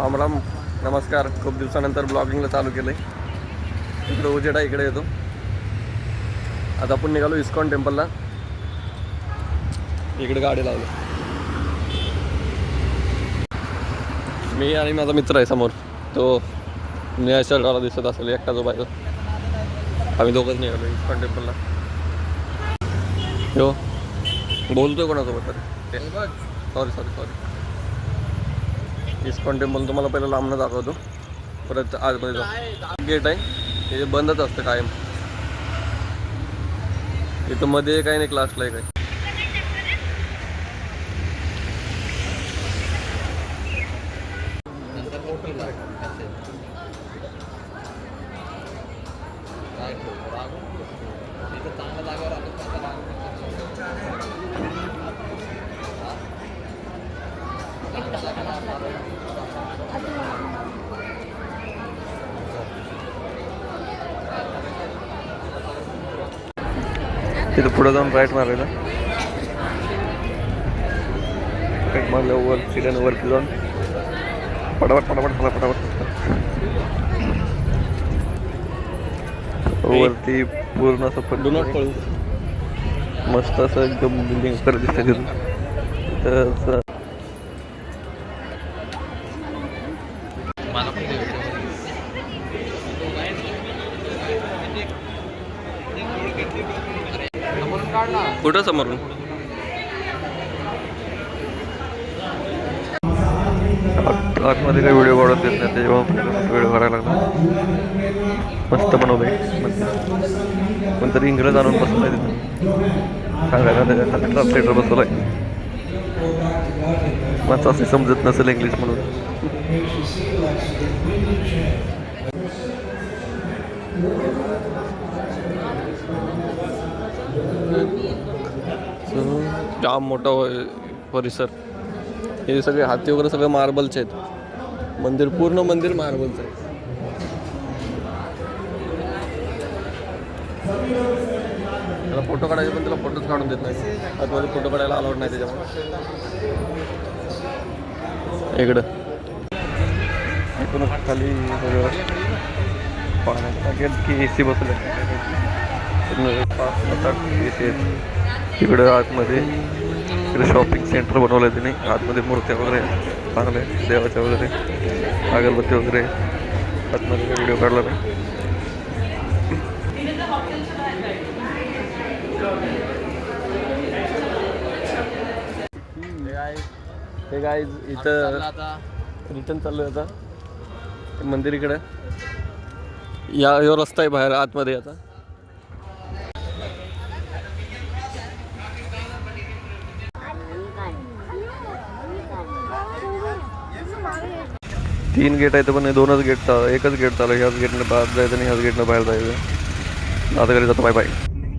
राम राम, नमस्कार. खूप दिवसानंतर ब्लॉगिंगला चालू केलं आहे. इकडं उजेडा इकडे येतो. आता आपण निघालो इस्कॉन टेम्पलला. इकडे गाडी लावली. मी आणि माझा मित्र आहे समोर. तो निळ्या शर्टाला दिसत असेल, एकटा जो बाहेर. आम्ही दोघंच निघालो इस्कॉन टेम्पलला. हो, बोलतोय कोणासोबत तरी. सॉरी. इस्कॉन टेम्पल तुम्हाला पहिलं लांबनं दाखवतो, परत आतमध्ये जाऊ. गेट आहे, हे बंदच असतं कायम. इथं मध्ये काही नाही, क्लासला आहे काही. तिथं पुढे जाऊन राईट मारायला. राईट मारल्या वर सिड्यानं वरती जाऊन फटाफट वरती पूर्ण असं पण मस्त असं एकदम बिल्डिंग करत दिसते तिथं. कुठं समोरून आतमध्ये काही व्हिडिओ काढून देत नाही, तेव्हा व्हिडिओ काढायला लागला. मस्त बनवलंय. कोणतरी इंग्रज आणून बसवलाय तिथं, सांगायला त्याच्या ट्रान्सलेटर बसवलाय. मस्त असे समजत नसेल इंग्लिश म्हणून. जाम मोठा परिसर. हे सगळे हाती वगैरे सगळे मार्बलचे आहेत. मंदिर, पूर्ण मंदिर मार्बलचं आहे. त्याला फोटो काढायचे पण त्याला फोटोच काढून देत नाही. आतमध्ये फोटो काढायला अलाउड नाही त्याच्यामुळे. इकडं इकडून खाली सगळं पाण्यात गेट की AC बसले. 5-7 AC आहेत. इकडं आतमध्ये इकडे शॉपिंग सेंटर बनवलं आहे तिने. आतमध्ये मूर्त्या वगैरे चांगल्या आहेत, देवाच्या वगैरे, अगरबत्ती वगैरे. आतमध्ये व्हिडिओ काढला नाही. हे गाईज इथं रिटर्न चाललोय आता. मंदिर इकडे या रस्ता आहे बाहेर आतमध्ये. आता 3 गेट आहेत, पण 2च गेट एकच गेट चालू आहे. ह्याच गेटनं बाहेर जायचं आणि ह्याच गेटनं बाहेर जायचं. आता घरी जातो. बाय.